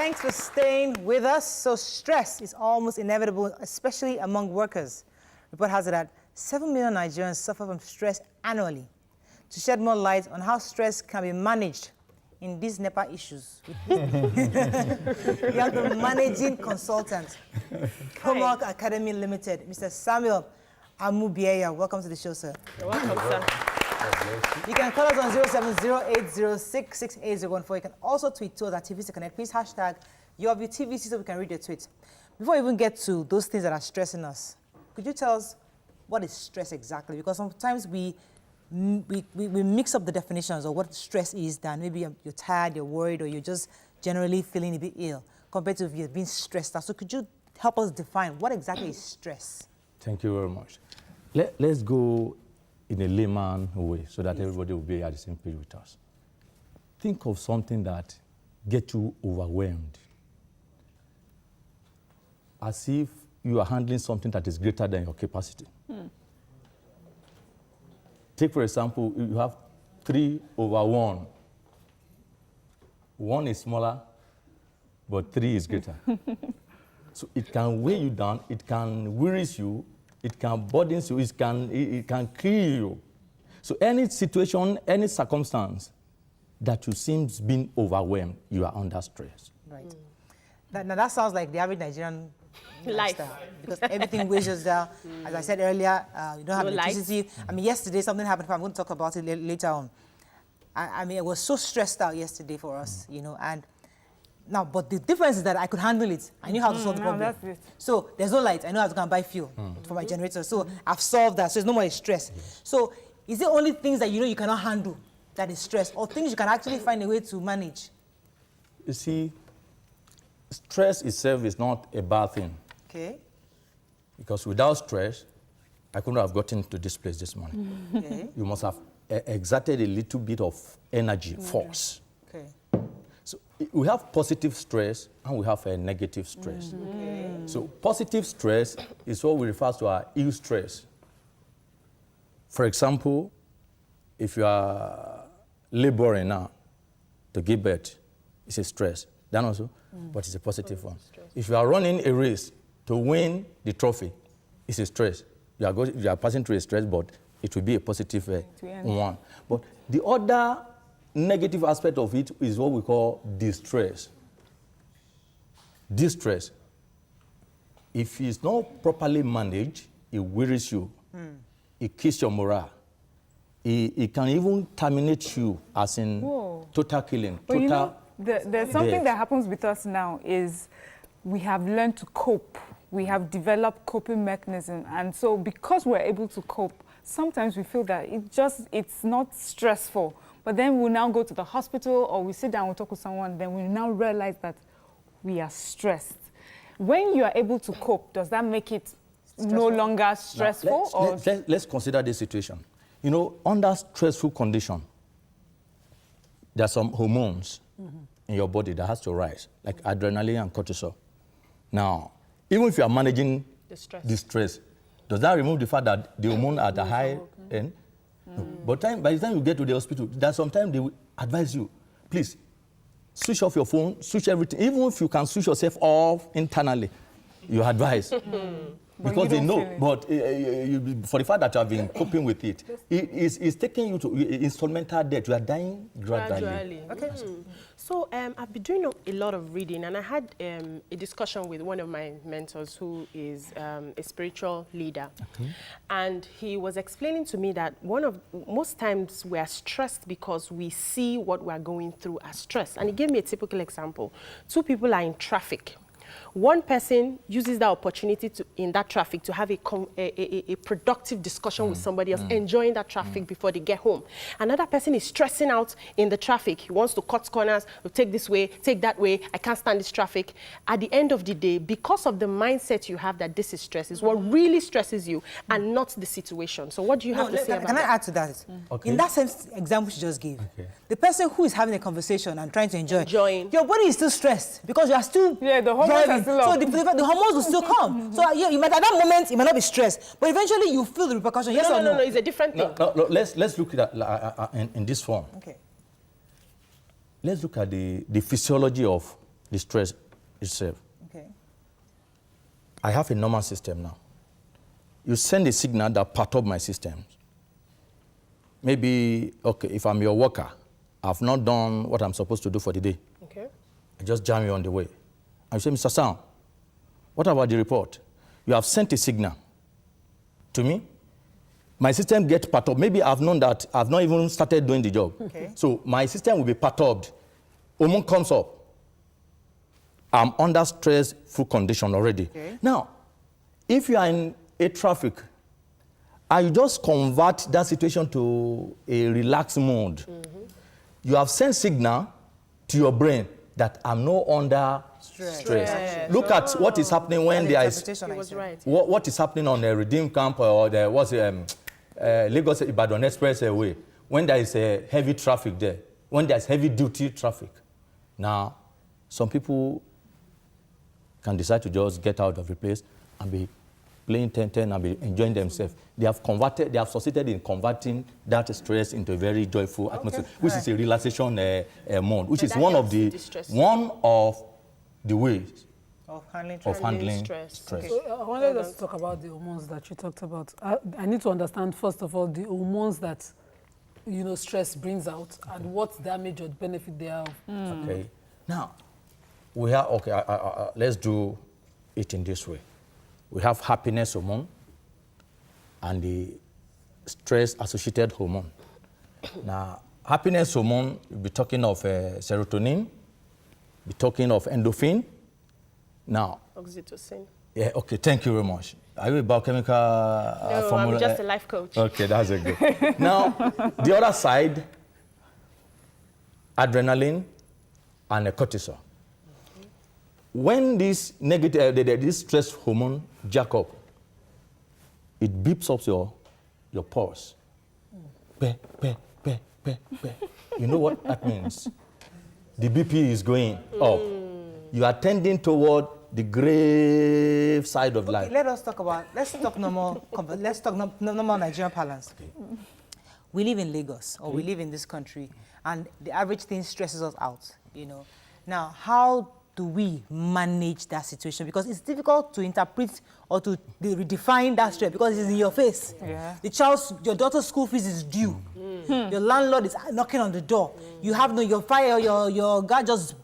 Thanks for staying with us. So stress is almost inevitable, especially among workers. Report has it that 7 million Nigerians suffer from stress annually. To shed more light on how stress can be managed in these NEPA issues, we have the managing consultant, Homework Academy Limited, Mr. Samuel Amubieya. Welcome to the show, sir. You're welcome, sir. You can call us on 07080668014. You can also tweet to us at TVC Connect. Please hashtag YourViewTVC so we can read your tweet. Before we even get to those things that are stressing us, could you tell us what is stress exactly? Because sometimes we mix up the definitions of what stress is, that maybe you're tired, you're worried, or you're just generally feeling a bit ill, compared to if you're being stressed out. So could you help us define what exactly is stress? Thank you very much. Let's go in a layman way so that everybody will be at the same page with us. Think of something that gets you overwhelmed, as if you are handling something that is greater than your capacity. Take, for example, you have 3/1. 1 is smaller, but 3 is greater. So it can weigh you down, it can weary you, it can burden you, it can kill you. So any situation, any circumstance that you seem being overwhelmed, you are under stress. Right. Now that sounds like the average Nigerian lifestyle, because everything weighs us down. As I said earlier, you don't have electricity. I mean, yesterday something happened. I'm going to talk about it later on. I mean, I was so stressed out yesterday for us, you know, and now, but the difference is that I could handle it. I knew how to solve the problem. That's it. So there's no light. I know how to go and buy fuel for my generator. So I've solved that. So there's no more stress. Yes. So is there only things that you know you cannot handle that is stress, or things you can actually find a way to manage? You see, stress itself is not a bad thing. Okay. Because without stress, I couldn't have gotten to this place this morning. Okay. You must have exerted a little bit of energy, force. Okay. So we have positive stress and we have a negative stress. Okay. So positive stress is what we refer to as eustress. For example, if you are laboring now to give birth, it's a stress. That also, but it's a positive one. If you are running a race to win the trophy, it's a stress. You are passing through a stress, but it will be a positive one. But the other negative aspect of it is what we call distress. Distress, if it's not properly managed, it wearies you. It kills your morale. It can even terminate you, as in total killing. But you know, there's something that happens with us now is we have learned to cope. We have developed coping mechanisms. And so because we're able to cope, sometimes we feel that it's not stressful. But then we'll now go to the hospital or we sit down, we talk with someone, then we now realize that we are stressed. When you are able to cope, does that make it no longer stressful? Now, let's consider this situation. You know, under stressful condition, there are some hormones in your body that has to rise, like adrenaline and cortisol. Now, even if you are managing the stress, does that remove the fact that the hormone are at the high end? No. But by the time you get to the hospital, there's sometimes they will advise you, please, switch off your phone, switch everything. Even if you can switch yourself off internally, you advise. Because they know, but for the fact that you have been coping with it, it's taking you to instrumental death. You are dying gradually. Okay. So I've been doing a lot of reading, and I had a discussion with one of my mentors who is a spiritual leader. Okay. And he was explaining to me that most times we are stressed because we see what we're going through as stress. And he gave me a typical example. 2 people are in traffic. One person uses that opportunity in that traffic to have a productive discussion with somebody else, enjoying that traffic before they get home. Another person is stressing out in the traffic. He wants to cut corners, take this way, take that way. I can't stand this traffic. At the end of the day, because of the mindset you have that this is stress, is what really stresses you and not the situation. So what do you have to say about that? Can I add to that? Okay. In that same example she just gave, the person who is having a conversation and trying to enjoying, your body is still stressed because you are still the hormones are still so the hormones will still come. So you might, at that moment, you might not be stressed, but eventually you feel the repercussion. Yes or no? No, it's a different thing. No, let's look at that in this form. Okay. Let's look at the physiology of the stress itself. Okay. I have a normal system now. You send a signal that perturbs my systems. Maybe, okay, if I'm your worker, I've not done what I'm supposed to do for the day. Okay. I just jam you on the way. And you say, Mr. Sam, what about the report? You have sent a signal to me. My system gets perturbed. Maybe I've known that I've not even started doing the job. Okay. So my system will be perturbed. Hormone comes up. I'm under stressful condition already. Okay. Now, if you are in a traffic, and you just convert that situation to a relaxed mode, you have sent signal to your brain that I'm no under stress. Look at what is happening when there is He was right. what is happening on the Redeem Camp or the Lagos Ibadan Expressway when there is a heavy traffic there, when there is heavy duty traffic. Now, some people can decide to just get out of the place and be playing 10-10 and be enjoying themselves. They have succeeded in converting that stress into a very joyful atmosphere, which is a relaxation mode, which is that one of helps the with the stress. Of ways handling of handling stress. stress. Okay. So I wanted us to talk about the hormones that you talked about. I need to understand, first of all, the hormones that, stress brings out and what damage or benefit they have. Okay. Now, we have, let's do it in this way. We have happiness hormone and the stress-associated hormone. Now, happiness hormone, we'll be talking of serotonin, be talking of endorphin. Now, Oxytocin. yeah, okay, thank you very much. Are you a biochemical No, formula? I'm just a life coach. Okay, that's a good. Now, the other side, adrenaline and cortisol. When this negative, this stress hormone jack up, it beeps up your pulse. Pe, pe, pe, pe, pe. You know what that means? The BP is going up. You are tending toward the grave side of life. Let's talk normal Nigerian balance. Okay. We live in Lagos, or we live in this country, and the average thing stresses us out, Now, how do we manage that situation? Because it's difficult to interpret or to redefine that stress because it's in your face. Yeah. Your daughter's school fees is due. Your landlord is knocking on the door. You have your guy just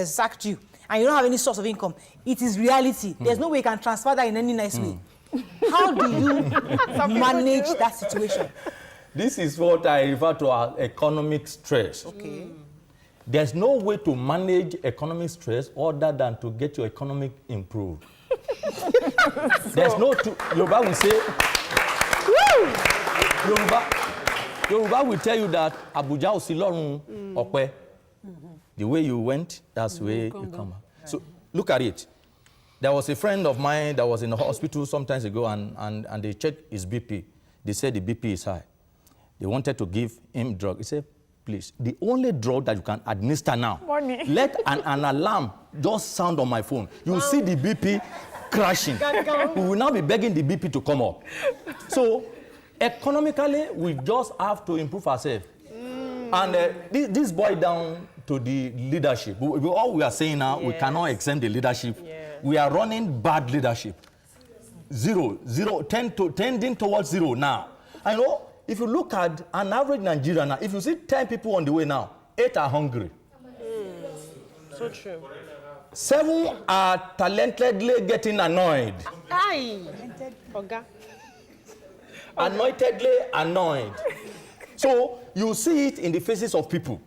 sacked you, and you don't have any source of income. It is reality. There's no way you can transfer that in any nice way. How do you manage that situation? This is what I refer to as economic stress. Okay. There's no way to manage economic stress other than to get your economic improved. There's no Yoruba will say, Yoruba will tell you that Abuja Osilorun Okwe. The way you went, that's the way you come back. So look at it. There was a friend of mine that was in the hospital some time ago and they checked his BP. They said the BP is high. They wanted to give him drug. He said, please, the only drug that you can administer now, Money. let an alarm just sound on my phone. You will see the BP crashing. We will now be begging the BP to come up. So economically, we just have to improve ourselves. And this boils down to the leadership. All we are saying now, we cannot exempt the leadership. Yes. We are running bad leadership. Tending towards zero now. I know, if you look at an average Nigerian now, if you see 10 people on the way now, 8 are hungry. So true. 7 are talentedly getting annoyed. Aye. Oga. Anointedly annoyed. So you see it in the faces of people.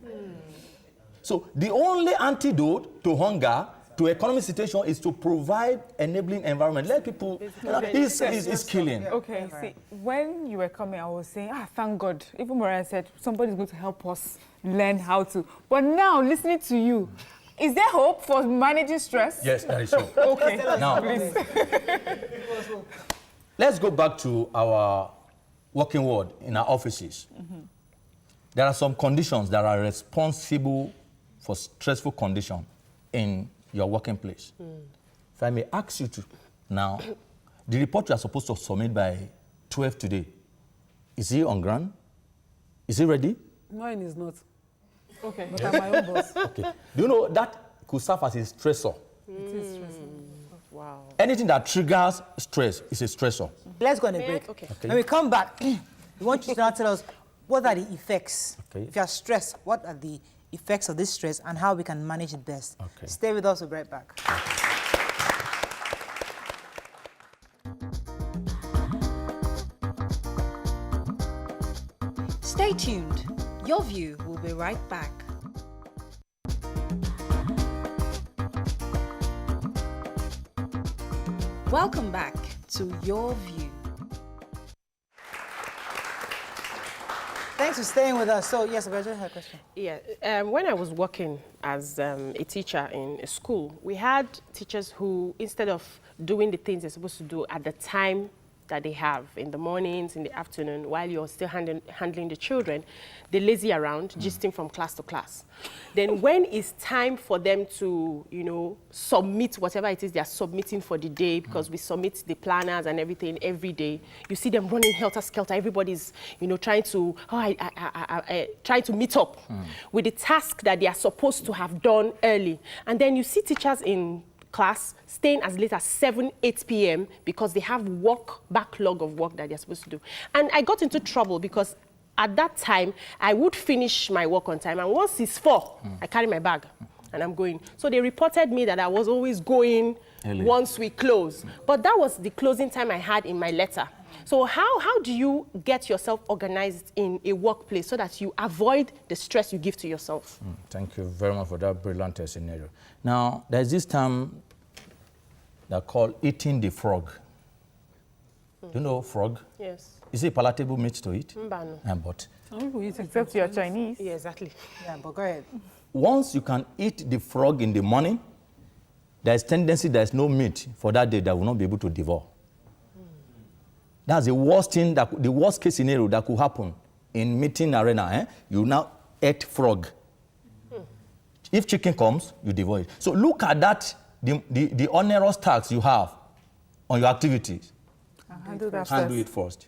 So the only antidote to hunger, to economic situation, is to provide enabling environment. Let people, it's killing. Okay, see, when you were coming, I was saying, thank God. Even Mariah said, somebody's going to help us learn how to. But now, listening to you, is there hope for managing stress? Yes, there is hope. Okay, Now, please. let's go back to our working world in our offices. There are some conditions that are responsible for stressful condition in your working place. If I may ask you to now, the report you are supposed to submit by 12 today, is it on ground? Is it ready? Mine is not, Okay. but I'm my own boss. Okay. Do you know that could serve as a stressor. It is stressful. Wow. Anything that triggers stress is a stressor. Let's go on a May I- break. okay. When we come back, we want you to now tell us what are the effects. Okay. If you are stressed, what are the effects of this stress and how we can manage it best. Okay. Stay with us, we'll be right back. Stay tuned. Your View will be right back. Welcome back to Your View. Thanks for staying with us. So, yes, Roberta had a question. Yeah, when I was working as a teacher in a school, we had teachers who, instead of doing the things they're supposed to do at the time that they have, in the mornings, in the afternoon, while you're still handling the children, they lazy around, gisting from class to class. Then when it's time for them to, you know, submit whatever it is they're submitting for the day, because we submit the planners and everything every day, you see them running helter-skelter. Everybody's, you know, trying to, trying to meet up with the task that they are supposed to have done early. And then you see teachers in class staying as late as 7, 8 p.m. because they have backlog of work that they're supposed to do. And I got into trouble because at that time, I would finish my work on time. And once it's 4, I carry my bag and I'm going. So they reported me that I was always going Early. once we close. But that was the closing time I had in my letter. So how do you get yourself organized in a workplace so that you avoid the stress you give to yourself? Thank you very much for that brilliant scenario. Now, there's this term that called eating the frog. Do you know frog? Yes. Is it palatable meat to eat? Mbano. But Some people eat it Except you're Chinese. Yeah, exactly. Yeah, but go ahead. once you can eat the frog in the morning, there's tendency there's no meat for that day that will not be able to devour. That's the worst thing, the worst case scenario that could happen in meeting arena. You now eat frog. If chicken comes, you devour it. So look at that, the onerous tax you have on your activities. Handle that Handle first. it first.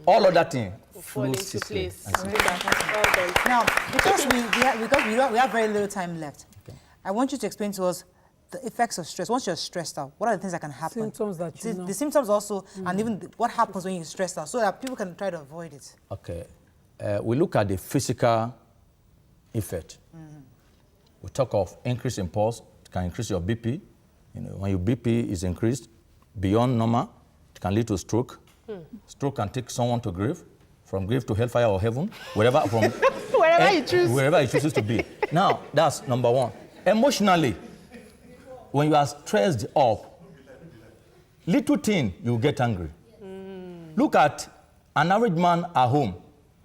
All other things Fall flow into system. place. And so- Well done. Now, because we have very little time left, I want you to explain to us the effects of stress. Once you're stressed out, what are the things that can happen? Symptoms that you know. The symptoms also, and even what happens when you're stressed out, so that people can try to avoid it. Okay. We look at the physical effect. We talk of increase in pulse. It can increase your BP. You know, when your BP is increased beyond normal, it can lead to stroke. Stroke can take someone to grave, from grave to hellfire or heaven, wherever from Wherever you choose. wherever it chooses to be. Now, that's number one. Emotionally, when you are stressed up, little thing, you get angry. Look at an average man at home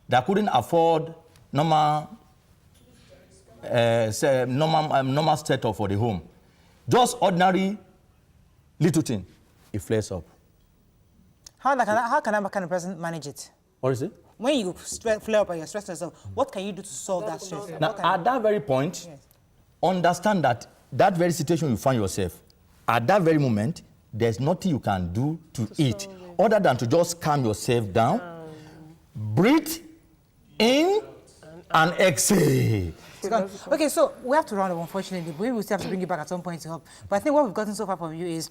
that couldn't afford normal setup for the home. Just ordinary little thing, it flares up. How can that kind of person manage it? What is it? When you flare up and you're stressed yourself, what can you do to solve that stress? Now, at that very point, understand that that very situation you find yourself, at that very moment, there's nothing you can do to it other than to just calm yourself down, breathe in and exhale. Okay, so we have to round up, unfortunately. Maybe we still have to bring you back at some point to help. But I think what we've gotten so far from you is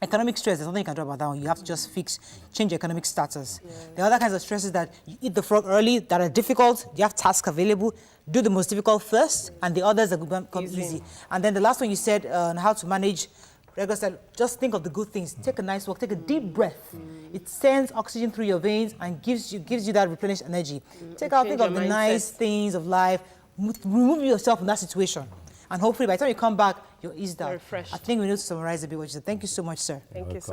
economic stress. There's nothing you can do about that one. You have to just change your economic status. The other kinds of stresses that you eat the frog early, that are difficult, you have tasks available, do the most difficult first, and the others that become easy. And then the last one you said on how to manage regular stress, just think of the good things. Take a nice walk, take a deep breath. It sends oxygen through your veins and gives you that replenished energy. Think of the nice things of life. Remove yourself from that situation. And hopefully by the time you come back, you're eased out. Refreshed. I think we need to summarize a bit what you said. Thank you so much, sir. Thank you, sir.